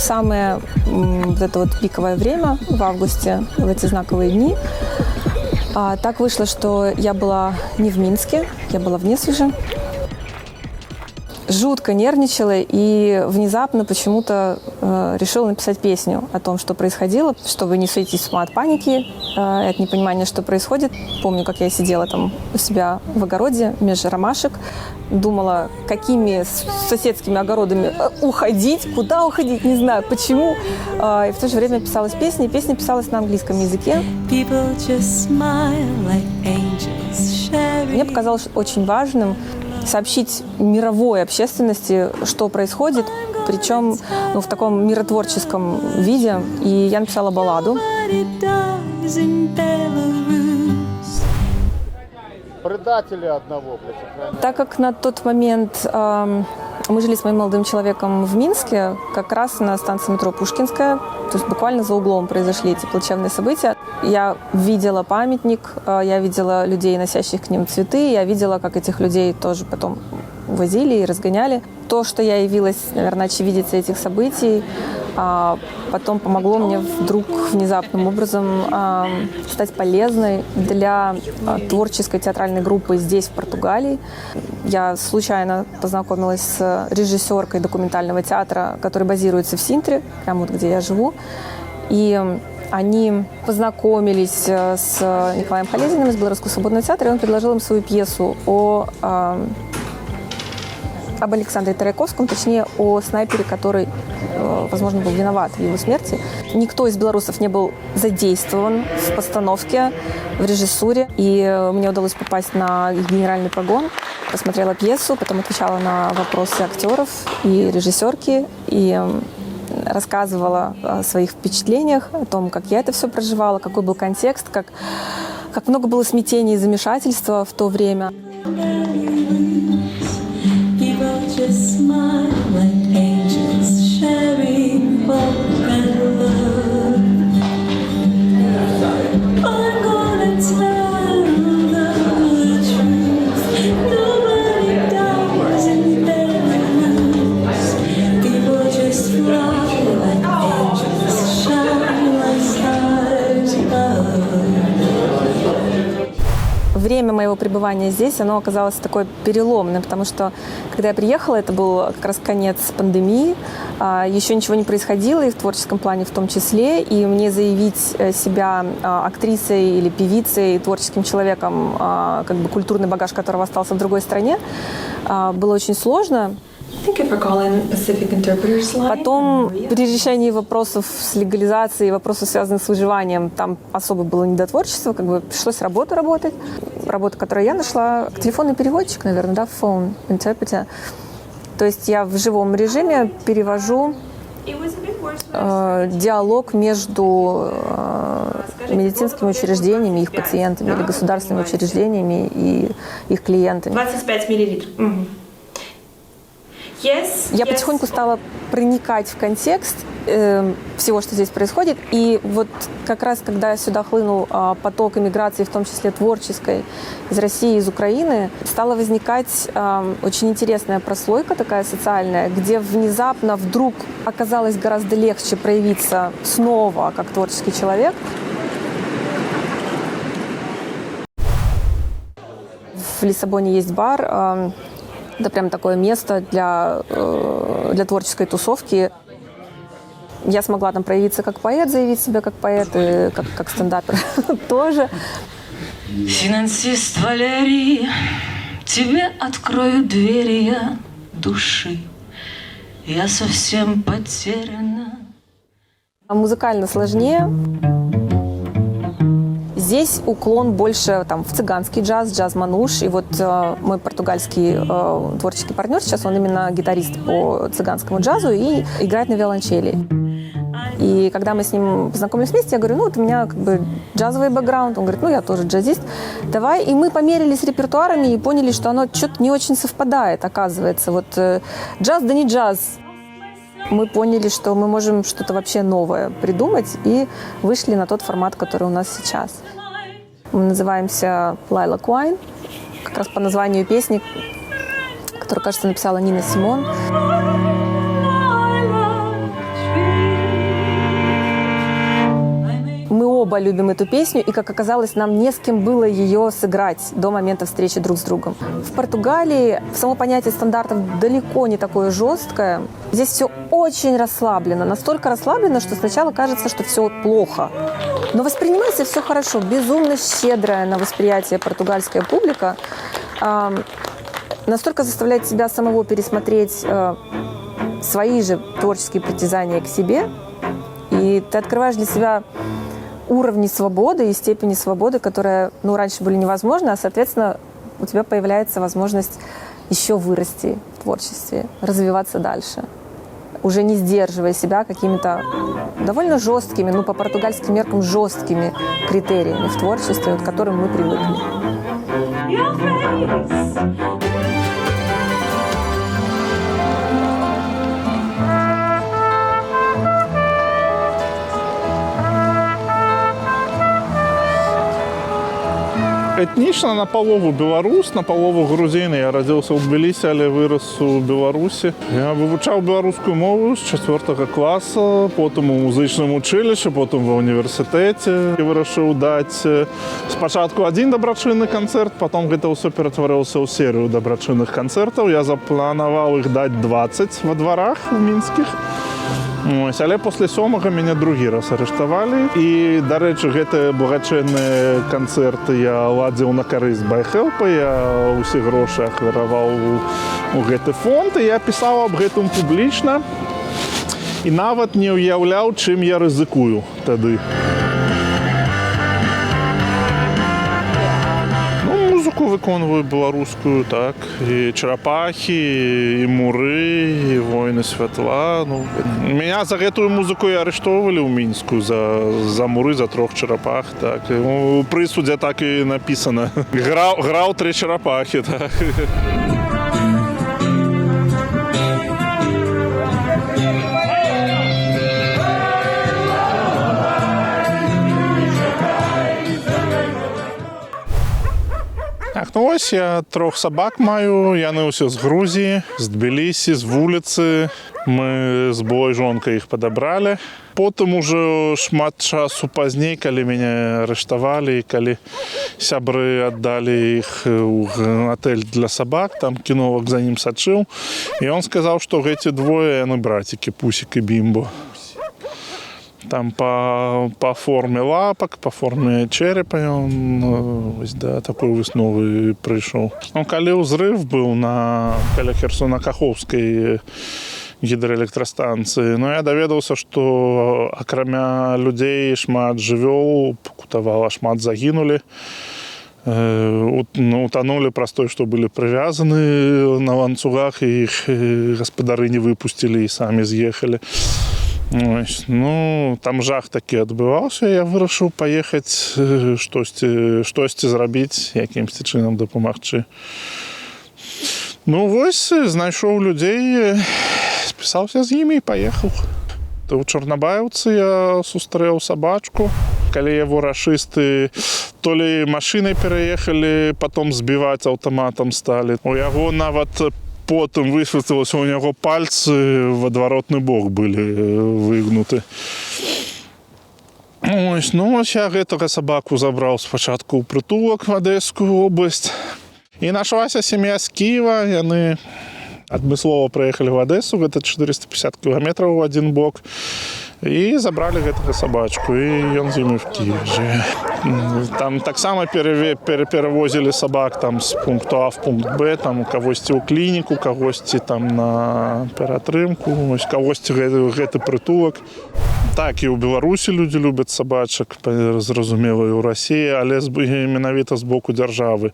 самое вот это вот пиковое время в августе, в эти знаковые дни. Так вышло, что я была не в Минске, я была в Несвеже. Жутко нервничала и внезапно почему-то решила написать песню о том, что происходило, чтобы не сойти с ума от паники и от непонимания, что происходит. Помню, как я сидела там у себя в огороде между ромашек, думала, какими соседскими огородами уходить, куда уходить, не знаю, почему. И в то же время писалась песня, и песня писалась на английском языке. Мне показалось очень важным сообщить мировой общественности, что происходит, причем в таком миротворческом виде. И я написала балладу. Предатели одного. Так как на тот момент мы жили с моим молодым человеком в Минске, как раз на станции метро Пушкинская, то есть буквально за углом произошли эти плачевные события. Я видела памятник, я видела людей, носящих к ним цветы, я видела, как этих людей тоже потом возили и разгоняли. То, что я явилась, наверное, очевидицей этих событий, потом помогло мне вдруг внезапным образом стать полезной для творческой театральной группы здесь, в Португалии. Я случайно познакомилась с режиссеркой документального театра, который базируется в Синтре, прямо вот где я живу. И они познакомились с Николаем Халезиным из Белорусского свободного театра, и он предложил им свою пьесу об Александре Таряковском, точнее, о снайпере, который, возможно, был виноват в его смерти. Никто из белорусов не был задействован в постановке, в режиссуре, и мне удалось попасть на их генеральный прогон. Посмотрела пьесу, потом отвечала на вопросы актеров и режиссерки, и рассказывала о своих впечатлениях, о том, как я это все проживала, какой был контекст, как много было смятения и замешательства в то время. Just smile like angels, sharing hope and love. I'm gonna tell the truth. Nobody dies in paradise. People just fly like angels, shine like stars above. Время моего пребывания здесь, оно оказалось такое переломным, потому что, когда я приехала, это был как раз конец пандемии, еще ничего не происходило, и в творческом плане в том числе, и мне заявить себя актрисой или певицей, творческим человеком, как бы культурный багаж которого остался в другой стране, было очень сложно. Потом при решении вопросов с легализацией, вопросов, связанных с выживанием, там особо было не до творчества, как бы пришлось работать. Работа, которую я нашла, телефонный переводчик, наверное, да, phone interpreter. То есть я в живом режиме перевожу диалог между медицинскими учреждениями, их пациентами, или государственными учреждениями и их клиентами. 25 миллилитров. Я потихоньку стала проникать в контекст всего, что здесь происходит. И вот как раз, когда сюда хлынул поток иммиграции, в том числе творческой, из России, из Украины, стала возникать очень интересная прослойка такая социальная, где внезапно вдруг оказалось гораздо легче проявиться снова как творческий человек. В Лиссабоне есть бар. Это прям такое место для творческой тусовки. Я смогла там проявиться как поэт, заявить себя как поэт, и как стендапер тоже. Финансист Валерий, тебе открою двери я души. Я совсем потеряна. Музыкально сложнее. Здесь уклон больше в цыганский джаз, джаз-мануш. И вот мой португальский творческий партнер, сейчас он именно гитарист по цыганскому джазу и играет на виолончели. И когда мы с ним познакомились вместе, я говорю, вот у меня как бы джазовый бэкграунд. Он говорит, я тоже джазист. Давай. И мы померились репертуарами и поняли, что оно что-то не очень совпадает, оказывается. Вот джаз да не джаз. Мы поняли, что мы можем что-то вообще новое придумать, и вышли на тот формат, который у нас сейчас. Мы называемся Lilac Wine, как раз по названию песни, которую, кажется, написала Нина Симон. оба любим эту песню, и, как оказалось, нам не с кем было ее сыграть до момента встречи друг с другом. В Португалии само понятие стандартов далеко не такое жесткое. Здесь все очень расслаблено, настолько расслаблено, что сначала кажется, что все плохо. Но воспринимается все хорошо, безумно щедрая на восприятие португальская публика. Настолько заставляет себя самого пересмотреть свои же творческие притязания к себе. И ты открываешь для себя уровни свободы и степени свободы, которые раньше были невозможны, а, соответственно, у тебя появляется возможность еще вырасти в творчестве, развиваться дальше, уже не сдерживая себя какими-то довольно жесткими, по португальским меркам жесткими критериями в творчестве, к которым мы привыкли. Этнічна наполову беларус, наполову грузін. Я радзіўся ў Тбілісі, але вырас у Беларусі. Я вывучаў беларускую мову з 4 класа, потым у музычным учылішчы, потым ва універсітэце. Я вырашыў даць спачатку адзін дабрачынны канцэрт, потом гэта ўсё ператварылася ў серыю дабрачынных канцэртаў. Я запланаваў іх даць 20 во дворах в мінскіх. Але пасля 7-го мяне другі раз арыштавалі. І, дарэчы, гэтыя благачынныя канцэрты я ладзіў на карысць байхэлпа. Я ўсе грошы ахвяраваў у гэты фонд. І я пісаў аб гэтым публічна. І нават не ўяўляў, чым я рызыкую тады. Музыку выконваю беларускую, так. І чарапахі, і муры, і войны святла. Меня за гэтую музыку і арыштоўвалі ў Мінску за муры, за 3 чарапах, так. У прысудзе так і напісана. Граў 3 чарапахі, так. Так, ось я 3 сабак маю, яны ўсе з Грузіі, з Тбілісі, з вуліцы. Мы з былой жонкай іх падабралі. Потым ужо шмат часу пазней, калі мяне арыштавалі, і калі сябры аддалі іх у гатэль для сабак, там кінолаг за ім сачыў. І ён сказаў, што гэці двое, яны брацікі, Пусік і Бімбо. Там по форме лапок, по форме черепа он да, такой высновы прыйшоў. Калі ўзрыв быў каля Херсона-Каховскай гідраэлектрастанцыі, я даведаўся, што акрамя людзей шмат жывёл пакутавала, шмат загінулі. Утонули праз той, што былі прывязаны на ланцугах, і іх гаспадары не выпусцілі і самі з'ехалі. Там жах такі адбываўся, я вырашыў паехаць штосьці зрабіць, якімсьці чынам дапамагчы. Вось, знайшоў людзей, спісаўся з імі і паехаў. У Чорнабаевцы я сустрэў сабачку. Калі яго рашысты то ли машинай пераехалі, потом збіваць аўтаматам сталі. У яго нават потым высветлілася, у яго пальцы в адваротны бок былі выгнуты. Ось я гэтага сабаку забраў спачатку ў прытулак в Адэскую область. І нашлася сям'я з Кіева, яны адмыслова прыехалі в Адэсу, гэта 450 кіламетраў у адзін бок. І забралі гэтага сабачку, і ён з імі в Киеве жыве. Там таксама перавозілі сабак з пункту А в пункт Б, кагосьці ў клініку, кагосьці на ператрымку, кагосьці гэты прытулак. Так, і ў Беларусі людзі любяць сабачак, зразумела, і ў Расіі, але менавіта з боку дзяржавы.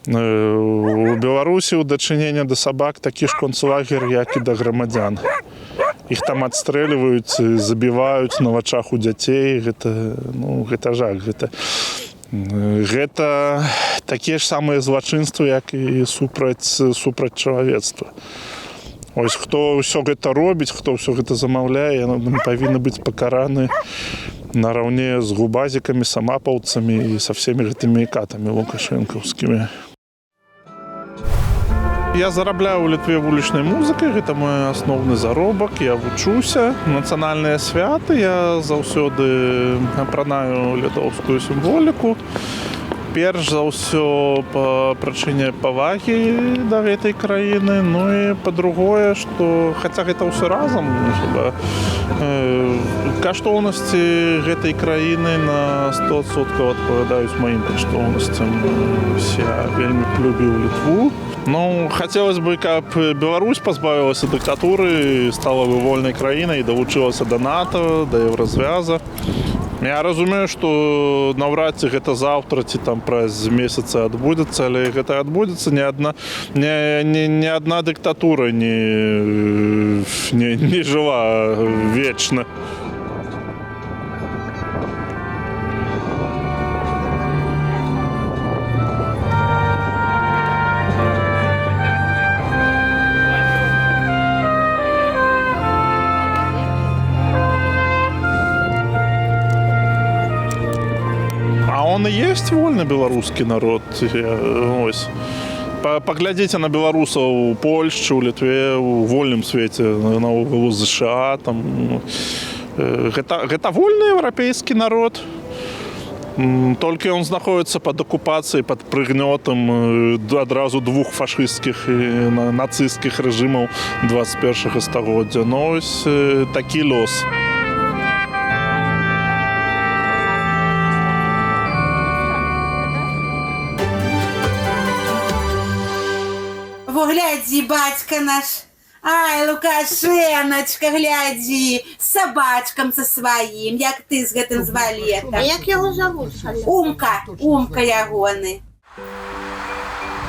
У Беларусі ў дачыненні да сабак такі ж концлагер, як і да грамадзян. Іх там адстрэльваюць, забіваюць на вачах у дзяцей. Гэта жах. Гэта такія ж самыя злачынствы, як і супраць чалавецтва. Ось хто ўсё гэта робіць, хто ўсё гэта замаўляе, яны павінны быць пакараны нараўне з губазікамі, самапаўцамі і са всеми гэтымі катамі лукашэнкаўскімі. Я зарабляю ў Літве вулічнай музыкай, гэта мой асноўны заробак, я вучуся. Нацыянальныя святы я заўсёды апранаю літоўскую сімволіку. Перш за ўсё па прычыне павагі да гэтай краіны, ну і па-другое, што хаця гэта ўсё разам, каштоўнасці гэтай краіны на 100% адпавядаюць маім каштоўнасцям. Я вельмі любіў Літву. Ну, хацелось бы, каб Беларусь пазбавілася дыктатуры, стала бы вольнай краінай, далучылася да НАТО, да Еўразвяза. Я разумею, што наўрад ці гэта заўтра ці там праз месяцы адбудзецца, але гэта адбудзецца, ні адна дыктатура не жыла вечна. Он и есть вольны беларускі народ. Ось. Паглядзіце на беларусаў у Польшчы, у Літве, у вольным свеце, наогул у ЗША. Там. Гэта вольны еўрапейскі народ. Толькі ён знаходіцца пад акупацыяй, пад прыгнётам адразу двух фашысцкіх і нацысцкіх рэжымаў 21 стагоддзя. Ну, ось такі лёс. Глядзі, бацька наш, ай, Лукашэначка, глядзі, з сабачкам са сваім, як ты з гэтым звалетам. А як яго завуць? Умка ягоны.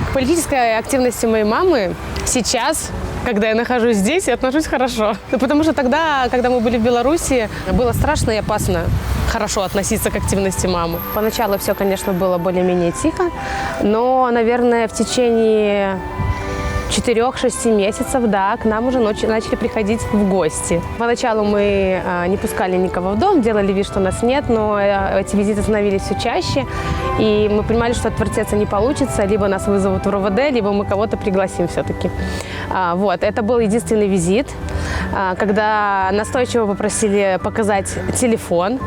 К политической активности моей мамы сейчас, когда я нахожусь здесь, я отношусь хорошо. Потому что тогда, когда мы были в Беларуси, было страшно и опасно хорошо относиться к активности мамы. Поначалу все, конечно, было более-менее тихо, но, наверное, в течение 4-6 месяцев, да, к нам уже начали приходить в гости. Поначалу мы не пускали никого в дом, делали вид, что нас нет, но эти визиты становились все чаще, и мы понимали, что отвертеться не получится, либо нас вызовут в РОВД, либо мы кого-то пригласим все-таки. Вот, это был единственный визит, когда настойчиво попросили показать телефон,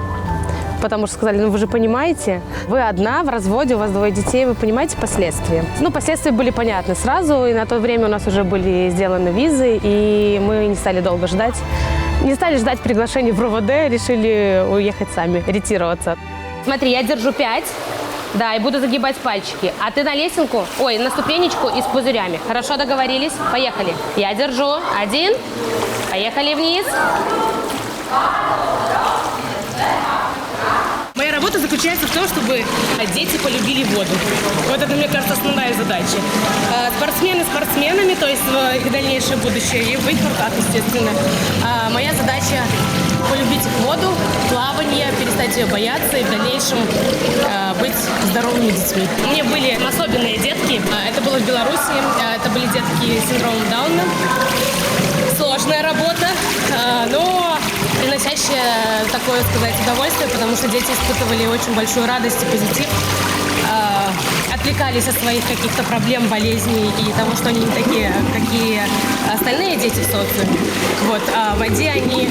потому что сказали, ну вы же понимаете, вы одна, в разводе, у вас 2 детей, вы понимаете последствия. Ну, последствия были понятны сразу, и на то время у нас уже были сделаны визы, и мы не стали долго ждать. Не стали ждать приглашения в РОВД, решили уехать сами, ретироваться. Смотри, я держу 5, да, и буду загибать пальчики. А ты на лесенку, ой, на ступенечку и с пузырями. Хорошо договорились? Поехали. Я держу. 1. Поехали вниз. Моя работа заключается в том, чтобы дети полюбили воду. Вот это, мне кажется, основная задача. Спортсмены спортсменами, то есть в их дальнейшее будущее, и в их руках, естественно. Моя задача полюбить воду, плавание, перестать ее бояться и в дальнейшем быть здоровыми детьми. У меня были особенные детки. Это было в Беларуси. Это были детки с синдромом Дауна. Сложная работа, но приносящая такое, сказать, удовольствие, потому что дети испытывали очень большую радость и позитив, отвлекались от своих каких-то проблем, болезней и того, что они не такие, какие остальные дети в социуме. Вот, а в воде они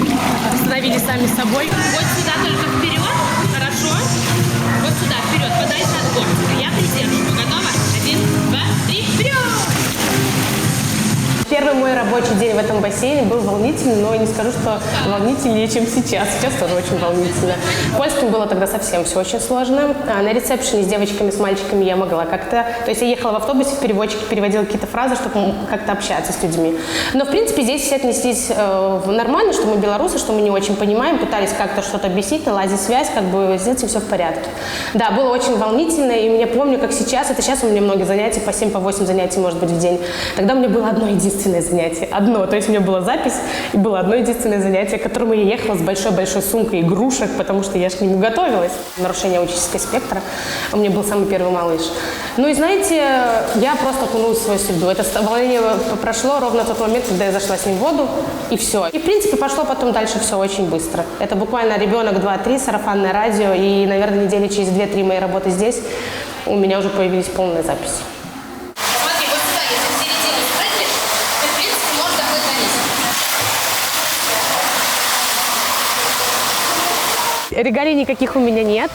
становились сами собой. Вот сюда только вперед, хорошо? Вот сюда, вперед, подальше от бортика. Я придерживаю. Готово? 1, 2, 3, вперед! Первый мой рабочий день в этом бассейне был волнительный, но не скажу, что волнительнее, чем сейчас. Сейчас тоже очень волнительно. Польским было тогда совсем все очень сложно. На ресепшене с девочками, с мальчиками я могла как-то... То есть я ехала в автобусе, в переводчике переводила какие-то фразы, чтобы как-то общаться с людьми. Но, в принципе, здесь все отнеслись нормально, что мы белорусы, что мы не очень понимаем, пытались как-то что-то объяснить, наладить связь, как бы с этим все в порядке. Да, было очень волнительно, и я помню, как сейчас, это сейчас у меня много занятий, по 7, по 8 занятий, может быть, в день. Тогда у меня было одно единственное занятие. Одно. То есть у меня была запись, и было одно единственное занятие, к которому я ехала с большой-большой сумкой игрушек, потому что я же к нему готовилась. Нарушение аутического спектра. У меня был самый первый малыш. Ну и знаете, я просто окунулась в свою среду. Это волнение прошло ровно в тот момент, когда я зашла с ним в воду, и все. И, в принципе, пошло потом дальше все очень быстро. Это буквально ребенок 2-3, сарафанное радио, и, наверное, недели через 2-3 моей работы здесь у меня уже появились полная запись. Смотри, вот сюда, если в середину Регалий никаких у меня нет.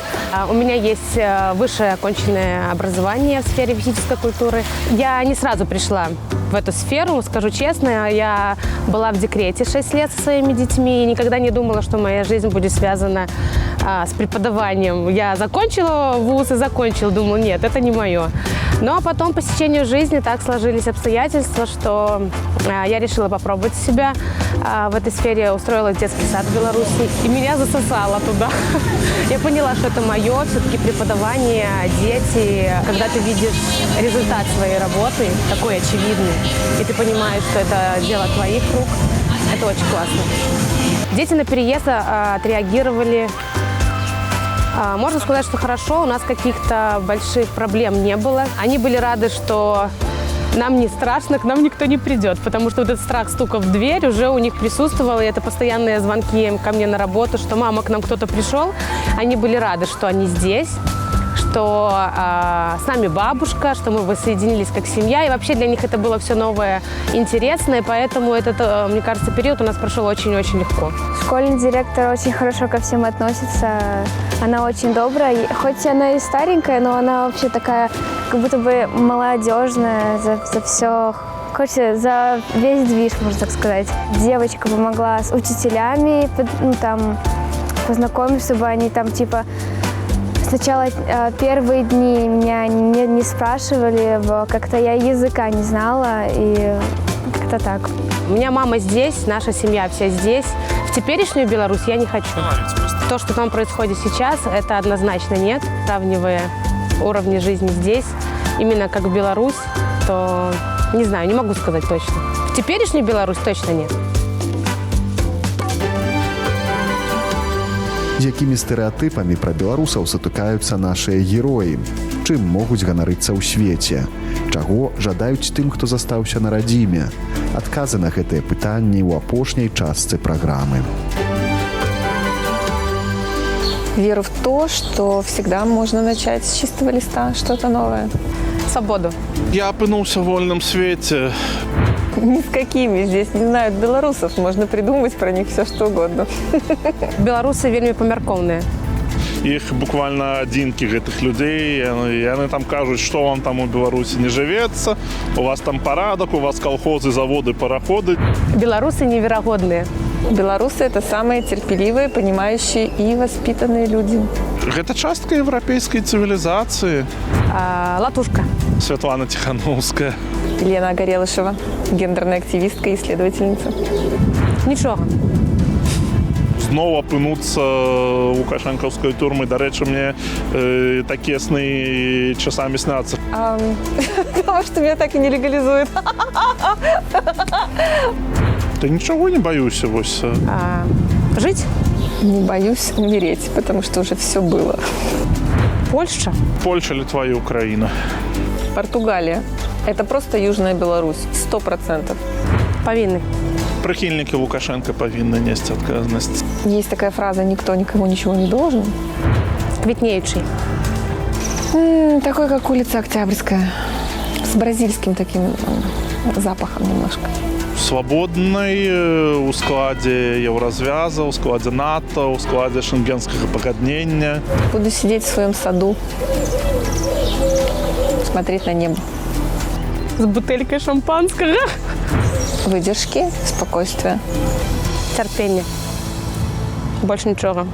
У меня есть высшее оконченное образование в сфере физической культуры. Я не сразу пришла в эту сферу, скажу честно. Я была в декрете 6 лет со своими детьми и никогда не думала, что моя жизнь будет связана с преподаванием. Я закончила вуз и закончила, думала, нет, это не мое. Но потом по стечению жизни так сложились обстоятельства, что я решила попробовать себя в этой сфере, устроилась в детский сад в Беларуси, и меня засосало туда. Я поняла, что это мое, все-таки преподавание, дети. Когда ты видишь результат своей работы, такой очевидный, и ты понимаешь, что это дело твоих рук, это очень классно. Дети на переезд отреагировали. Можно сказать, что хорошо, у нас каких-то больших проблем не было. Они были рады, что нам не страшно, к нам никто не придет, потому что вот этот страх стука в дверь уже у них присутствовал, и это постоянные звонки ко мне на работу, что «мама, к нам кто-то пришел». Они были рады, что они здесь, что с нами бабушка, что мы воссоединились как семья, и вообще для них это было все новое, интересное, поэтому этот, мне кажется, период у нас прошел очень-очень легко. Школьный директор очень хорошо ко всем относится, она очень добрая, хоть она и старенькая, но она вообще такая, как будто бы молодежная, за все, короче, за весь движ, можно так сказать. Девочка помогла с учителями, там, познакомиться, чтобы они там, типа, сначала первые дни меня не спрашивали, как-то я языка не знала, и как-то так. У меня мама здесь, наша семья вся здесь. В теперешнюю Беларусь я не хочу. То, что там происходит сейчас, это однозначно нет. Сравнивая уровни жизни здесь, именно как Беларусь, то не знаю, не могу сказать точно. В теперешнюю Беларусь точно нет. З якімі стэрэатыпамі пра беларусаў сутыкаюцца нашыя героі, чым могуць ганарыцца ў свеце, чаго жадаюць тым, хто застаўся на радзіме. Адказы на гэтыя пытанні ў апошняй частцы праграмы. Веру в то, что всегда можно начать с чистого листа, что-то новое. Свободу. Я опынулся в вольном свете. Ни с какими. Здесь не знают белорусов. Можно придумать про них все, что угодно. Белорусы вельмі памяркоўныя. Іх буквально адзінкі гэтых людзей. Яны там кажуць, што вам там у Беларусі не жывецца, у вас там парадак, у вас колхозы, заводы, параходы. Белорусы неверагодныя. Белорусы – это самые терпеливые, понимающие и воспитанные люди. Гэта частка еўрапейскай цывілізацыі. Латушка. Светлана Тихановская. Елена Горелышева, гендерная активистка и исследовательница. Нічога. Зноў апынуцца ў лукашэнкаўскай турмы. Дарэчы, мне такія сны часамі сняцца. Потому что меня так и не легализуют. Да ничего не боюсь. Жить? Не боюсь умереть, потому что уже все было. Польша? Польша, Литва и Украина. Португалия. Это просто Южная Беларусь. 100%. Павінны. Прихильники Лукашенко повинны нести ответственность. Есть такая фраза «никто никому ничего не должен». Квітнеючий. Такой, как улица Октябрьская. С бразильским таким запахом немножко. Свободной, у складе Еврозвяза, у складе НАТО, у складе Шенгенского погоднения. Буду сидеть в своем саду, смотреть на небо. С бутылькой шампанского. Выдержки, спокойствия. Терпение. Больше ничего.